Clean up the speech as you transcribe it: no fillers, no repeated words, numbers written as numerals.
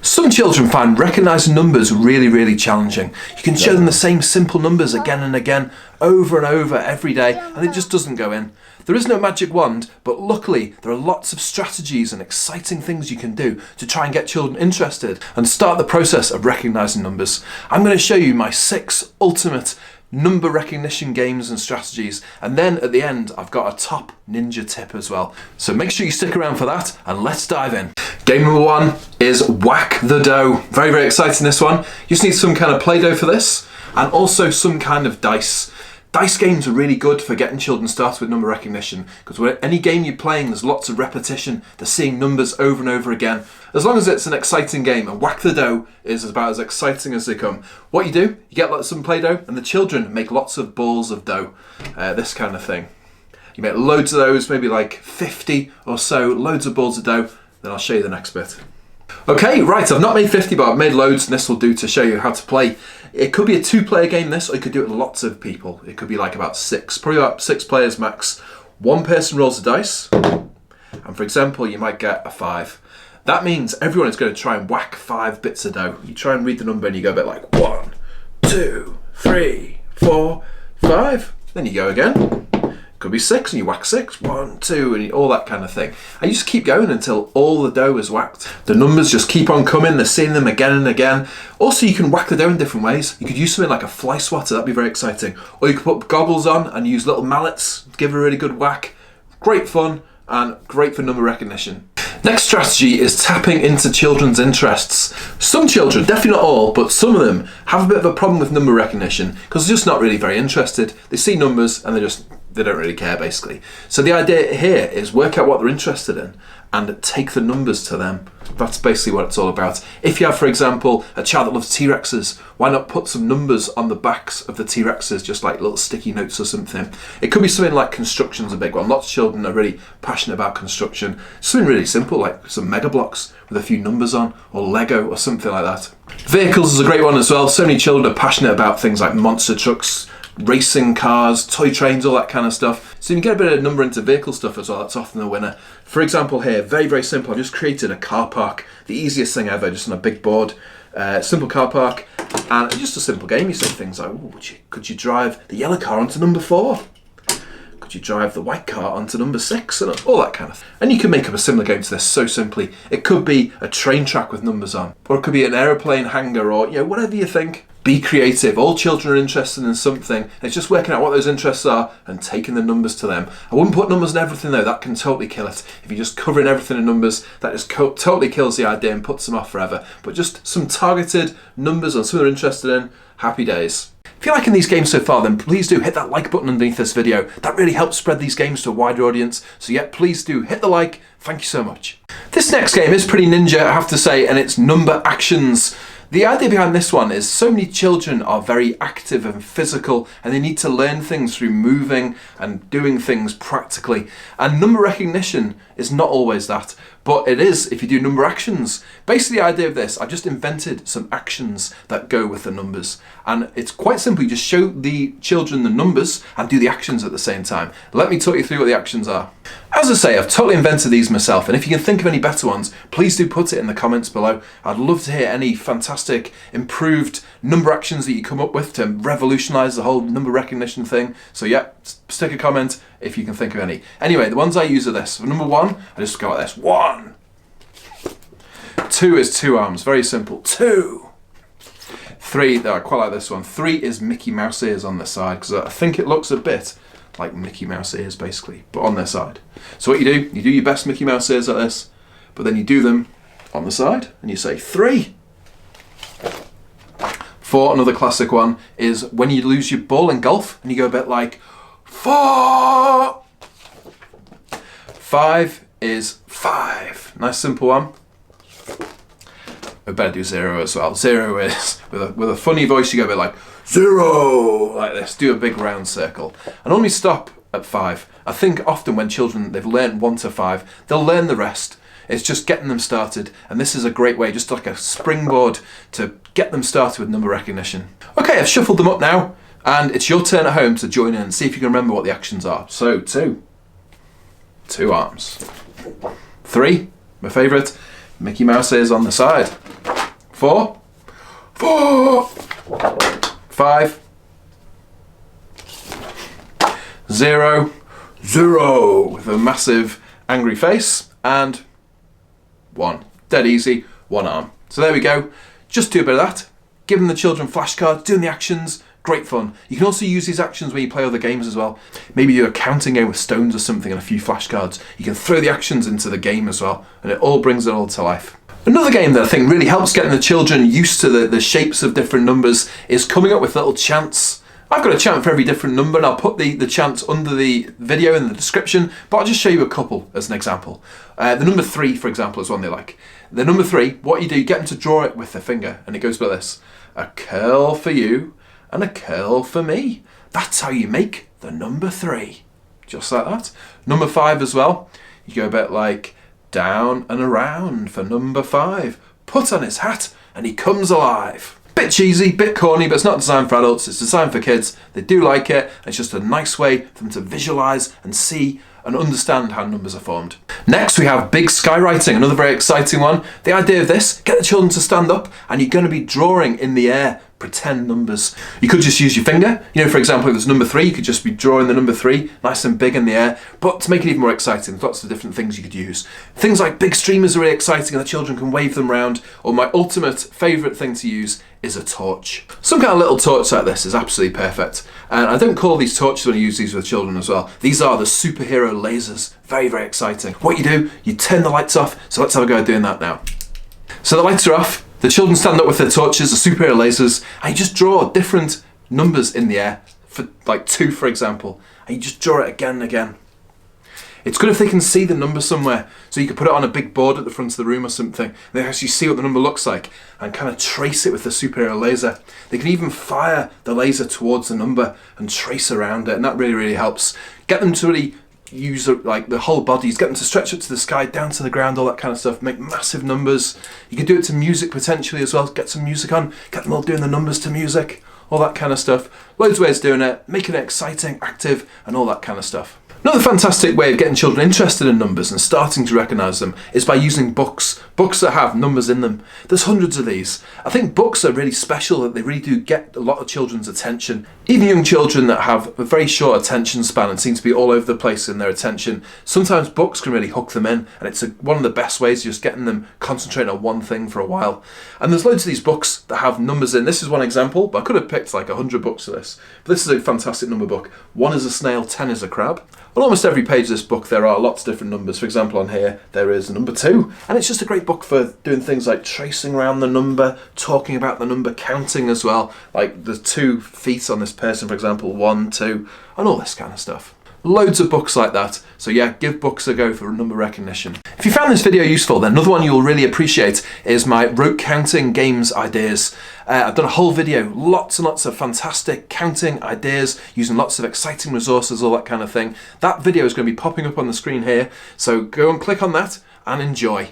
Some children find recognising numbers really challenging. You can show them the same simple numbers again and again, over and over every day, and it just doesn't go in. There is no magic wand, but luckily there are lots of strategies and exciting things you can do to try and get children interested and start the process of recognising numbers. I'm going to show you my 6 ultimate number recognition games and strategies, and then at the end I've got a top ninja tip as well. So make sure you stick around for that, and let's dive in. Game number 1 is Whack the Dough. Very exciting, this one. You just need some kind of Play-Doh for this, and also some kind of dice. Dice games are really good for getting children started with number recognition, because any game you're playing, there's lots of repetition. They're seeing numbers over and over again. As long as it's an exciting game, and Whack the Dough is about as exciting as they come. What you do, you get some Play-Doh, and the children make lots of balls of dough. This kind of thing. You make loads of those, maybe like 50 or so, loads of balls of dough. Then I'll show you the next bit. Okay, right, I've not made 50, but I've made loads, and this will do to show you how to play. It could be a 2-player game, this, or you could do it with lots of people. It could be like about 6, probably about 6 players max. One person rolls a dice, and for example, you might get a 5. That means everyone is going to try and whack 5 bits of dough. You try and read the number, and you go a bit like 1, 2, 3, 4, 5. Then you go again. Could be 6, and you whack 6, 1, 2, and all that kind of thing. And you just keep going until all the dough is whacked. The numbers just keep on coming, they're seeing them again and again. Also, you can whack the dough in different ways. You could use something like a fly swatter, that'd be very exciting. Or you could put goggles on and use little mallets, give it a really good whack. Great fun, and great for number recognition. Next strategy is tapping into children's interests. Some children, definitely not all, but some of them have a bit of a problem with number recognition because they're just not really very interested. They see numbers and they don't really care, basically. So the idea here is work out what they're interested in and take the numbers to them. That's basically what it's all about. If you have, for example, a child that loves T-Rexes, why not put some numbers on the backs of the T-Rexes, just like little sticky notes or something? It could be something like construction's a big one. Lots of children are really passionate about construction. Something really simple, like some Mega Blocks with a few numbers on, or Lego or something like that. Vehicles is a great one as well. So many children are passionate about things like monster trucks, racing cars, toy trains, all that kind of stuff. So you can get a bit of number into vehicle stuff as well. That's often the winner. For example here, very simple. I've just created a car park. The easiest thing ever, just on a big board. Simple car park. And just a simple game. You say things like, could you drive the yellow car onto number 4? Could you drive the white car onto number 6? And all that kind of thing. And you can make up a similar game to this so simply. It could be a train track with numbers on. Or it could be an aeroplane hangar, or whatever you think. Be creative. All children are interested in something. It's just working out what those interests are and taking the numbers to them. I wouldn't put numbers in everything though. That can totally kill it. If you're just covering everything in numbers, that just totally kills the idea and puts them off forever. But just some targeted numbers on something they're interested in. Happy days. If you're liking these games so far, then please do hit that like button underneath this video. That really helps spread these games to a wider audience. So yeah, please do hit the like. Thank you so much. This next game is pretty ninja, I have to say, and it's Number Actions. The idea behind this one is so many children are very active and physical, and they need to learn things through moving and doing things practically. And number recognition is not always that, but it is if you do number actions. Basically the idea of this, I've just invented some actions that go with the numbers. And it's quite simple, you just show the children the numbers and do the actions at the same time. Let me talk you through what the actions are. As I say, I've totally invented these myself, and if you can think of any better ones, please do put it in the comments below. I'd love to hear any fantastic, improved number actions that you come up with to revolutionise the whole number recognition thing. So yeah, stick a comment if you can think of any. Anyway, the ones I use are this. For number 1, I just go like this. 1. 2 is 2 arms, very simple. 2. 3, I quite like this one. 3 is Mickey Mouse ears on the side, because I think it looks a bit like Mickey Mouse ears basically, but on their side. So what you do your best Mickey Mouse ears like this, but then you do them on the side, and you say 3. 4, another classic one, is when you lose your ball in golf, and you go a bit like 4. 5 is 5. Nice simple one. I better do 0 as well. 0 is, with a funny voice, you go a bit like 0, like this. Do a big round circle. And only stop at 5. I think often when children, they've learned 1 to 5, they'll learn the rest. It's just getting them started, and this is a great way, just like a springboard to get them started with number recognition. Okay, I've shuffled them up now, and it's your turn at home to join in and see if you can remember what the actions are. So 2 arms. 3, my favourite, Mickey Mouse ears on the side. 4, 4, 5, 0, 0 with a massive angry face, and 1. Dead easy, 1 arm. So there we go. Just do a bit of that. Giving the children flashcards, doing the actions, great fun. You can also use these actions when you play other games as well. Maybe do a counting game with stones or something and a few flashcards. You can throw the actions into the game as well, and it all brings it all to life. Another game that I think really helps getting the children used to the shapes of different numbers is coming up with little chants. I've got a chant for every different number, and I'll put the chants under the video in the description, but I'll just show you a couple as an example. The number 3, for example, is one they like. The number 3, what you do, you get them to draw it with their finger, and it goes like this. A curl for you, and a curl for me. That's how you make the number 3. Just like that. Number 5 as well. You go a bit like down and around for number 5. Put on his hat, and he comes alive. Bit cheesy, bit corny, but it's not designed for adults, it's designed for kids. They do like it, and it's just a nice way for them to visualise and see and understand how numbers are formed. Next we have big skywriting, another very exciting one. The idea of this, get the children to stand up and you're going to be drawing in the air pretend numbers. You could just use your finger. You know, for example, if there's number 3, you could just be drawing the number 3 nice and big in the air. But to make it even more exciting, there's lots of different things you could use. Things like big streamers are really exciting and the children can wave them around. Or my ultimate favourite thing to use is a torch. Some kind of little torch like this is absolutely perfect. And I don't call these torches when I use these with children as well. These are the superhero lasers. Very, very exciting. What you do, you turn the lights off. So let's have a go at doing that now. So the lights are off. The children stand up with their torches, the superhero lasers, and you just draw different numbers in the air. For like 2, for example. And you just draw it again and again. It's good if they can see the number somewhere, so you can put it on a big board at the front of the room or something, and they actually see what the number looks like and kind of trace it with the superhero laser. They can even fire the laser towards the number and trace around it, and that really, really helps. Get them to really use like the whole bodies, get them to stretch up to the sky, down to the ground, all that kind of stuff, make massive numbers. You can do it to music potentially as well, get some music on, get them all doing the numbers to music, all that kind of stuff. Loads of ways of doing it, making it exciting, active, and all that kind of stuff. Another fantastic way of getting children interested in numbers and starting to recognise them is by using books. Books that have numbers in them. There's hundreds of these. I think books are really special, that they really do get a lot of children's attention. Even young children that have a very short attention span and seem to be all over the place in their attention, sometimes books can really hook them in, and it's one of the best ways of just getting them concentrating on one thing for a while. And there's loads of these books that have numbers in. This is one example, but I could have picked like 100 books of this. But this is a fantastic number book. 1 is a snail, 10 is a crab. On almost every page of this book there are lots of different numbers. For example, on here there is number 2, and it's just a great book for doing things like tracing around the number, talking about the number, counting as well, like the 2 feet on this person, for example, 1, 2, and all this kind of stuff. Loads of books like that. So yeah, give books a go for number recognition. If you found this video useful, then another one you'll really appreciate is my rote counting games ideas. I've done a whole video, lots and lots of fantastic counting ideas, using lots of exciting resources, all that kind of thing. That video is going to be popping up on the screen here, so go and click on that and enjoy.